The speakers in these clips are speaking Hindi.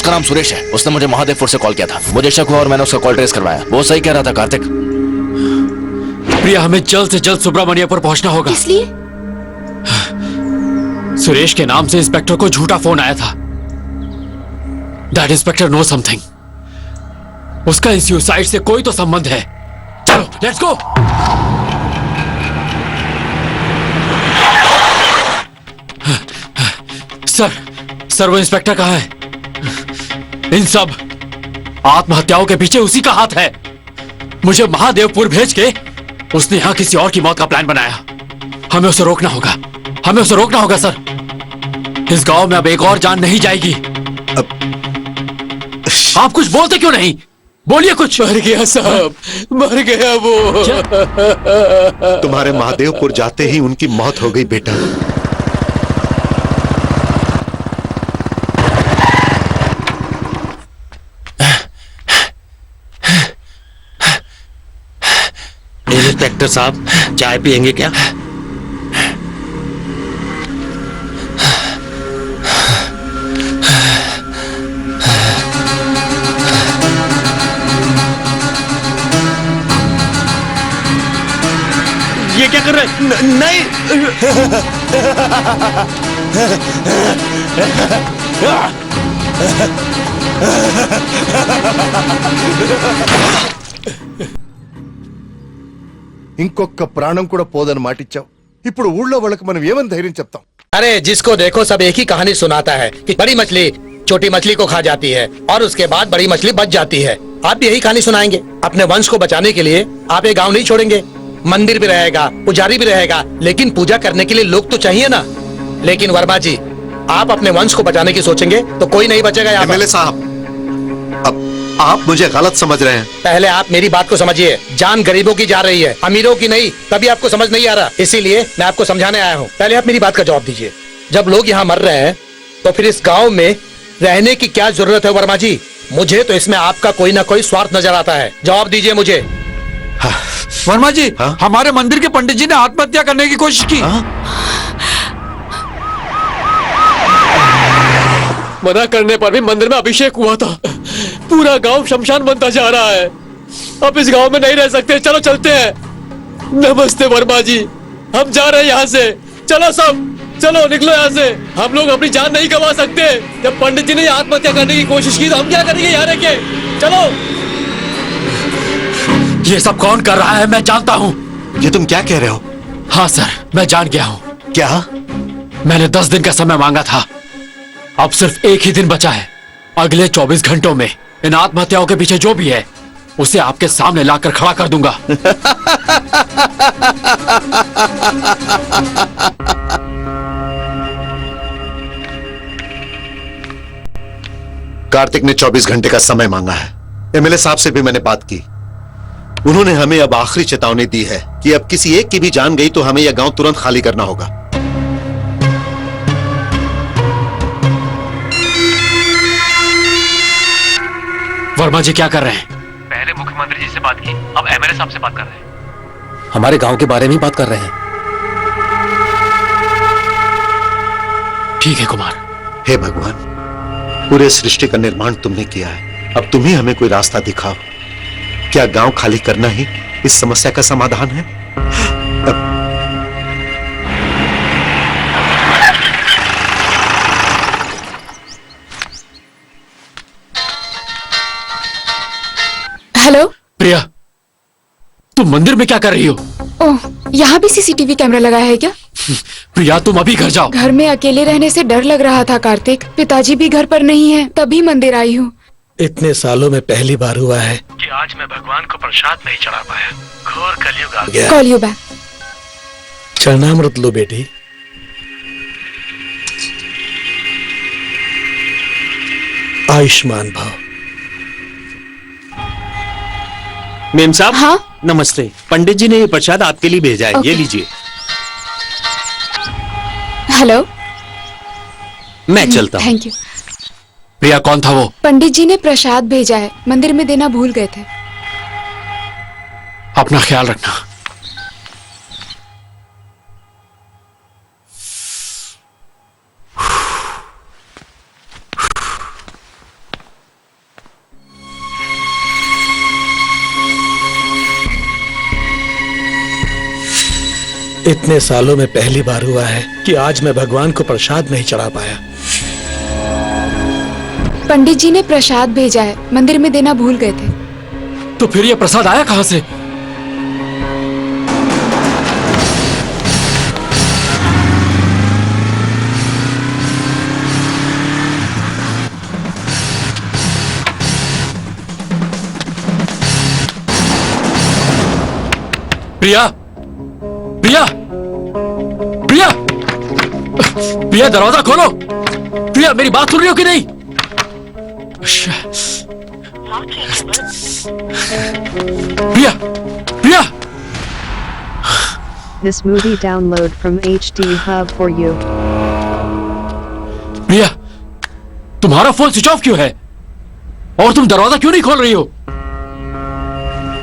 उसका नाम सुरेश है। उसने मुझे महादेवपुर से कॉल किया था। मुझे शक हुआ और मैंने उसका कॉल ट्रेस करवाया। वो सही कह रहा था कार्तिक। प्रिया, हमें जल्द से जल्द सुब्रमण्यपुर पहुंचना होगा। इसलिए सुरेश के नाम से इंस्पेक्टर को झूठा फोन आया था। That inspector know something. उसका इस सुसाइड से कोई तो संबंध है। चलो लेट्स गो। सर वो इंस्पेक्टर कहाँ है? इन सब आत्महत्याओं के पीछे उसी का हाथ है। मुझे महादेवपुर भेज के उसने यहां किसी और की मौत का प्लान बनाया। हमें उसे रोकना होगा। हमें उसे रोकना होगा सर। इस गांव में अब एक और जान नहीं जाएगी। आप कुछ बोलते क्यों नहीं? बोलिए कुछ। मर गया साहब, मर गया वो। तुम्हारे महादेवपुर जाते ही उनकी मौत हो गई बेटा। इंस्पेक्टर साहब, चाय पियेंगे क्या? ये क्या कर रहे हैं? नहीं। ఇంకొక ప్రాణం కూడా పోదని మాటిచ్చావు. ఇప్పుడు ఊళ్ళో వాళ్ళకి మనం ఏమని ధైర్యం చెప్తాం? अरे जिसको देखो सब एक ही कहानी सुनाता है कि बड़ी मछली छोटी मछली को खा जाती है और उसके बाद बड़ी मछली बच जाती है। आप भी यही कहानी सुनाएंगे? अपने वंश को बचाने के लिए आप ये गांव नहीं छोड़ेंगे। मंदिर भी रहेगा, पुजारी भी रहेगा, लेकिन पूजा करने के लिए लोग तो चाहिए ना। लेकिन वर्मा जी, आप अपने वंश को बचाने की सोचेंगे तो कोई नहीं बचेगा यहाँ पर। एमएलए साहब, अब आप मुझे गलत समझ रहे हैं। पहले आप मेरी बात को समझिए। जान गरीबों की जा रही है, अमीरों की नहीं। तभी आपको समझ नहीं आ रहा, इसीलिए मैं आपको समझाने आया हूँ। पहले आप मेरी बात का जवाब दीजिए। जब लोग यहाँ मर रहे हैं तो फिर इस गांव में रहने की क्या जरूरत है वर्मा जी? मुझे तो इसमें आपका कोई ना कोई स्वार्थ नजर आता है। जवाब दीजिए मुझे। वर्मा जी, हाँ? हमारे मंदिर के पंडित जी ने आत्महत्या करने की कोशिश की। मना करने पर भी मंदिर में अभिषेक हुआ था। पूरा गांव शमशान बनता जा रहा है। अब इस गांव में नहीं रह सकते। चलो चलते हैं। नमस्ते वर्मा जी, हम जा रहे हैं यहाँ से। चलो सब, चलो निकलो यहाँ से। हम लोग अपनी जान नहीं गंवा सकते। जब पंडित जी ने आत्महत्या करने की कोशिश की तो हम क्या करेंगे यहाँ रह के? चलो। ये सब कौन कर रहा है मैं जानता हूँ। ये तुम क्या कह रहे हो? हाँ सर, मैं जान गया हूँ। क्या? मैंने 10 दिन का समय मांगा था। अब सिर्फ एक ही दिन बचा है। अगले 24 घंटों में इन आत्महत्याओं के पीछे जो भी है उसे आपके सामने लाकर खड़ा कर दूंगा। कार्तिक ने 24 घंटे का समय मांगा है। एमएलए साहब से भी मैंने बात की। उन्होंने हमें अब आखिरी चेतावनी दी है कि अब किसी एक की भी जान गई तो हमें यह गांव तुरंत खाली करना होगा। वर्मा जी क्या कर रहे हैं? पहले मुख्यमंत्री जी से बात की, अब एमएलए साहब से बात कर रहे हैं। हमारे गांव के बारे में ही बात कर रहे हैं। ठीक है कुमार। हे भगवान, पूरे सृष्टि का निर्माण तुमने किया है। अब तुम ही हमें कोई रास्ता दिखाओ। क्या गांव खाली करना ही इस समस्या का समाधान है? हेलो। प्रिया, तुम मंदिर में क्या कर रही हो? ओह, यहाँ भी सीसीटीवी कैमरा लगाया है क्या? प्रिया, तुम अभी घर जाओ। घर में अकेले रहने से डर लग रहा था कार्तिक। पिताजी भी घर पर नहीं है, तभी मंदिर आई हूँ। इतने सालों में पहली बार हुआ है कि आज मैं भगवान को प्रसाद नहीं चढ़ा पाया। घोर कलयुग आ गया। Call you back. चरणामृत लो बेटी। आयुष्मान भव। मेम साहब, हाँ? नमस्ते। पंडित जी ने ये प्रसाद आपके लिए भेजा है। ये लीजिए। हेलो। मैं चलता हूँ। Thank you. प्रिया, कौन था वो? पंडित जी ने प्रसाद भेजा है, मंदिर में देना भूल गए थे। अपना ख्याल रखना। इतने सालों में पहली बार हुआ है कि आज मैं भगवान को प्रसाद नहीं चढ़ा पाया। पंडित जी ने प्रसाद भेजा है, मंदिर में देना भूल गए थे। तो फिर ये प्रसाद आया कहां से? प्रिया, प्रिया, प्रिया, प्रिया दरवाजा खोलो। प्रिया मेरी बात सुन रही हो कि नहीं? प्रिया, प्रिया, This movie download from HD Hub for you. प्रिया, तुम्हारा फोन स्विच ऑफ क्यों है? और तुम दरवाजा क्यों नहीं खोल रही हो?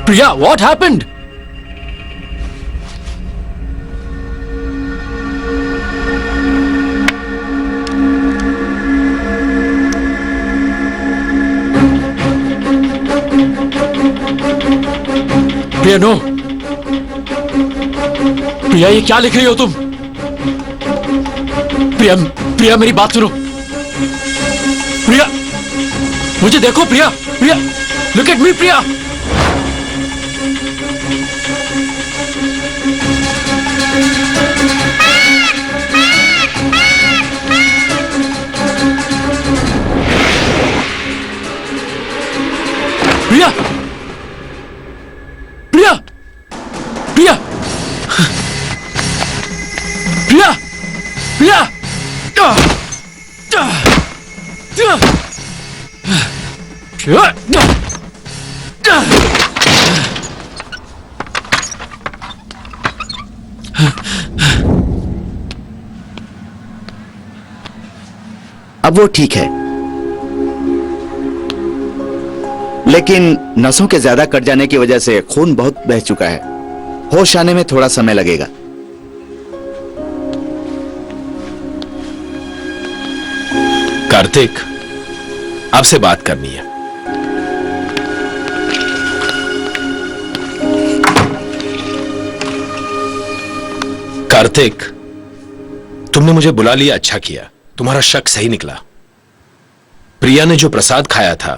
प्रिया, what happened? प्रिया नो, प्रिया ये क्या लिख रही हो तुम? प्रिया, प्रिया मेरी बात सुनो। प्रिया, मुझे देखो प्रिया, प्रिया, लुक एट मी प्रिया। प्रिया, प्रिया, प्रिया, प्रिया, प्रिया, अब वो ठीक है, लेकिन नसों के ज्यादा कट जाने की वजह से खून बहुत बह चुका है। होश आने में थोड़ा समय लगेगा। कार्तिक, आपसे बात करनी है। कार्तिक, तुमने मुझे बुला लिया, अच्छा किया। तुम्हारा शक सही निकला। प्रिया ने जो प्रसाद खाया था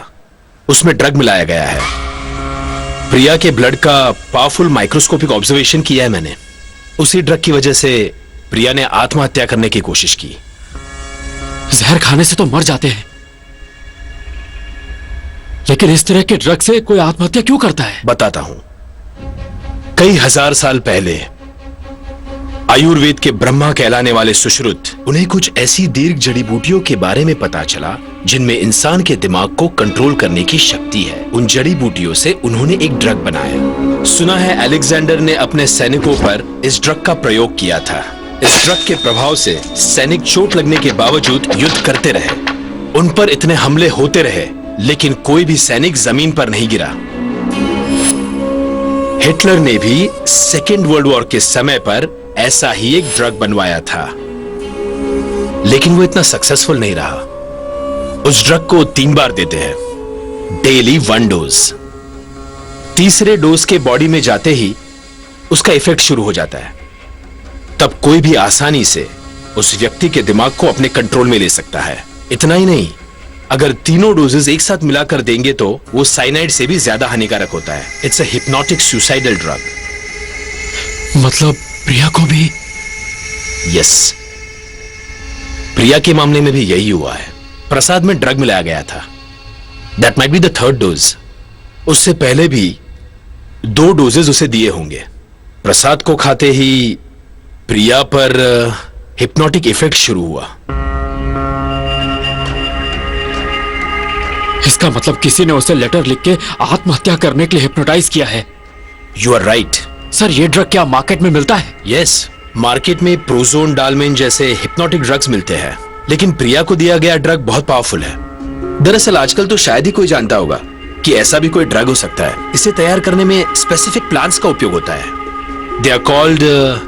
उसमें ड्रग मिलाया गया है। प्रिया के ब्लड का पावरफुल माइक्रोस्कोपिक ऑब्जर्वेशन किया है मैंने। उसी ड्रग की वजह से प्रिया ने आत्महत्या करने की कोशिश की। जहर खाने से तो मर जाते हैं, लेकिन इस तरह के ड्रग से कोई आत्महत्या क्यों करता है? बताता हूं। कई हजार साल पहले आयुर्वेद के ब्रह्मा कहलाने वाले सुश्रुत, उन्हें कुछ ऐसी दीर्घ जड़ी बूटियों के बारे में पता चला जिनमें इंसान के दिमाग को कंट्रोल करने की शक्ति है। उन जड़ी बूटियों से उन्होंने एक ड्रग बनाया। सुना है अलेक्जेंडर ने अपने सैनिकों पर इस ड्रग का प्रयोग किया था। इस ड्रग के प्रभाव से सैनिक चोट लगने के बावजूद युद्ध करते रहे। उन पर इतने हमले होते रहे, लेकिन कोई भी सैनिक जमीन पर नहीं गिरा। हिटलर ने भी सेकेंड वर्ल्ड वॉर के समय पर ऐसा ही एक ड्रग बनवाया था, लेकिन वो इतना सक्सेसफुल नहीं रहा। उस ड्रग को 3 बार देते हैं, डेली 1 डोज। तीसरे डोज के बॉडी में जाते ही उसका इफेक्ट शुरू हो जाता है। तब कोई भी आसानी से उस व्यक्ति के दिमाग को अपने कंट्रोल में ले सकता है। इतना ही नहीं, अगर तीनों डोजेस एक साथ मिलाकर देंगे तो वो साइनाइड से भी ज्यादा हानिकारक होता है। It's a hypnotic suicidal drug. मतलब प्रिया को भी? यस, प्रिया के मामले में भी यही हुआ है। प्रसाद में ड्रग मिलाया गया था। That might be the 3rd dose. उससे पहले भी 2 डोजेस उसे दिए होंगे। प्रसाद को खाते ही प्रिया पर हिप्नोटिक इफेक्ट शुरू हुआ। इसका मतलब किसी ने उसे लेटर लिख के आत्महत्या करने के लिए हिप्नोटाइज किया है। You are right. सर, ये ड्रग क्या मार्केट में मिलता है? यस, मार्केट में प्रोजोन, डालमेन जैसे हिप्नोटिक ड्रग्स मिलते हैं, लेकिन प्रिया को दिया गया ड्रग बहुत पावरफुल है। दरअसल आजकल तो शायद ही कोई जानता होगा कि ऐसा भी कोई ड्रग हो सकता है। इसे तैयार करने में स्पेसिफिक प्लांट्स का उपयोग होता है। दे आर कॉल्ड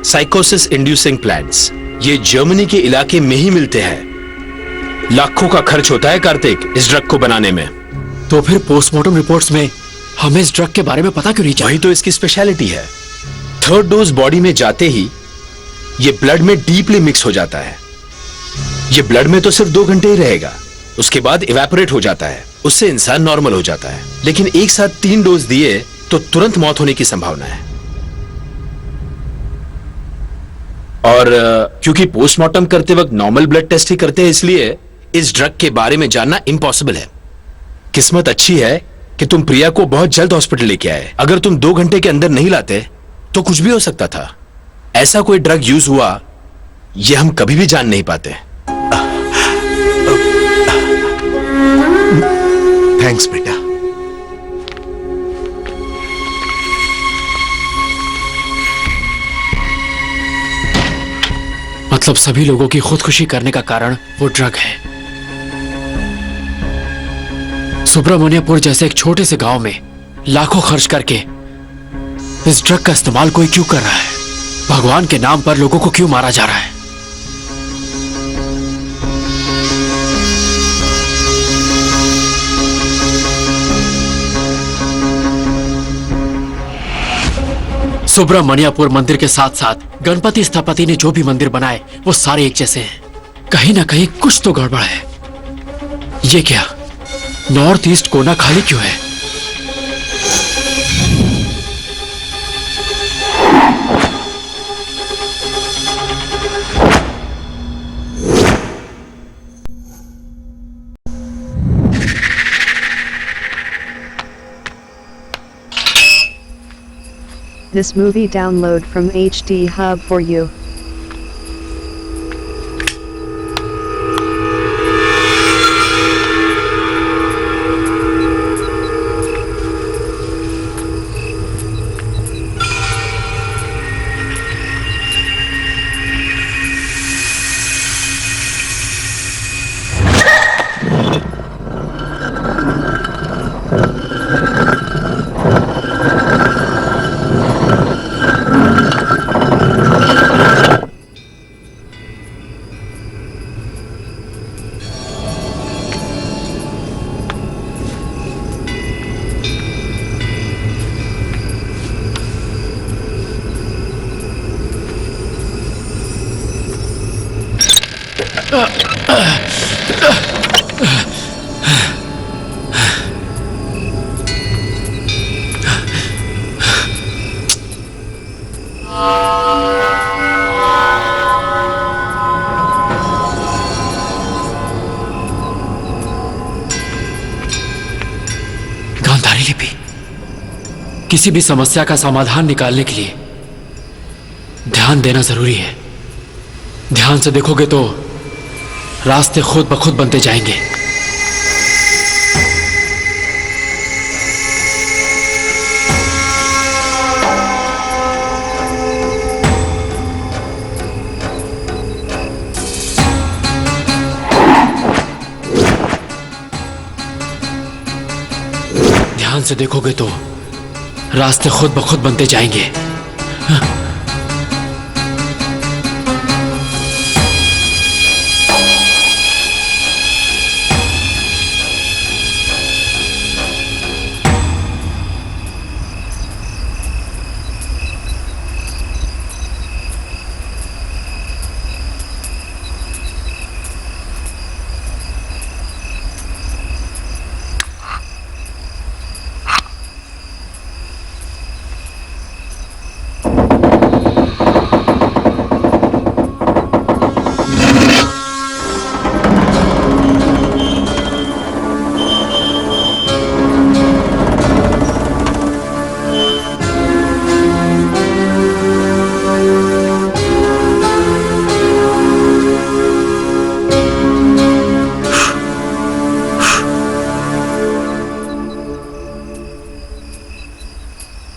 साइकोसिस इंड्यूसिंग प्लांट्स। ये जर्मनी के इलाके में ही मिलते हैं। लाखों का खर्च होता है कार्तिक इस ड्रग को बनाने में। तो फिर पोस्टमार्टम रिपोर्ट्स में हमें इस ड्रग के बारे में पता क्यों नहीं चला? वही तो इसकी स्पेशलिटी है। 3rd डोज बॉडी में जाते ही ये ब्लड में डीपली मिक्स हो जाता है। ये ब्लड में तो सिर्फ 2 घंटे ही रहेगा, उसके बाद इवेपोरेट हो जाता है, उससे इंसान नॉर्मल हो जाता है। लेकिन एक साथ 3 डोज दिए तो तुरंत मौत होने की संभावना है। और क्योंकि पोस्टमार्टम करते वक्त नॉर्मल ब्लड टेस्ट ही करते हैं, इसलिए इस ड्रग के बारे में जानना इम्पॉसिबल है। किस्मत अच्छी है कि तुम प्रिया को बहुत जल्द हॉस्पिटल लेके आए। अगर तुम 2 घंटे के अंदर नहीं लाते तो कुछ भी हो सकता था। ऐसा कोई ड्रग यूज हुआ ये हम कभी भी जान नहीं पाते। थैंक्स बेटा। मतलब सभी लोगों की खुदकुशी करने का कारण वो ड्रग है। सुब्रमण्यपुर जैसे एक छोटे से गांव में लाखों खर्च करके इस ड्रग का इस्तेमाल कोई क्यों कर रहा है? भगवान के नाम पर लोगों को क्यों मारा जा रहा है? सुब्रमण्यपुर मंदिर के साथ साथ गणपति स्थापति ने जो भी मंदिर बनाए वो सारे एक जैसे हैं। कहीं ना कहीं कुछ तो गड़बड़ है। ये क्या, नॉर्थ ईस्ट कोना खाली क्यों है? This movie download from HD Hub for you. Gandhari लिपि। किसी भी समस्या का समाधान निकालने के लिए ध्यान देना जरूरी है। ध्यान से देखोगे तो रास्ते खुद ब खुद बनते जाएंगे। ध्यान से देखोगे तो रास्ते खुद ब खुद बनते जाएंगे।